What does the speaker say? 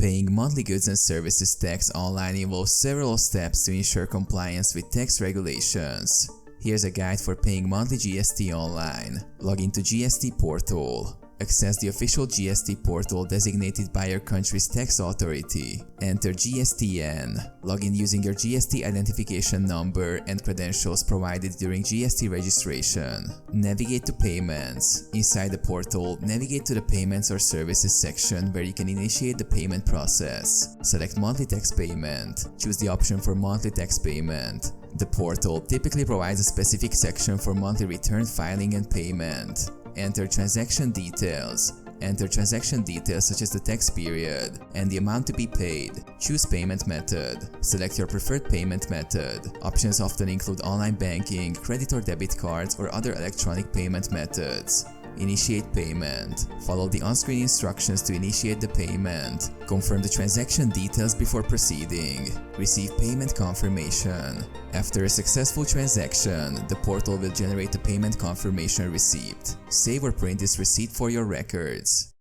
Paying monthly goods and services tax online involves several steps to ensure compliance with tax regulations. Here's a guide for paying monthly GST online. Log into GST portal. Access the official GST portal designated by your country's tax authority. Enter GSTN. Log in using your GST identification number and credentials provided during GST registration. Navigate to Payments. Inside the portal, navigate to the Payments or Services section where you can initiate the payment process. Select Monthly Tax Payment. Choose the option for Monthly Tax Payment. The portal typically provides a specific section for monthly return filing and payment. Enter transaction details. Enter transaction details such as the tax period and the amount to be paid. Choose payment method. Select your preferred payment method. Options often include online banking, credit or debit cards, or other electronic payment methods. Initiate payment. Follow the on-screen instructions to initiate the payment. Confirm the transaction details before proceeding. Receive payment confirmation. After a successful transaction, the portal will generate a payment confirmation receipt. Save or print this receipt for your records.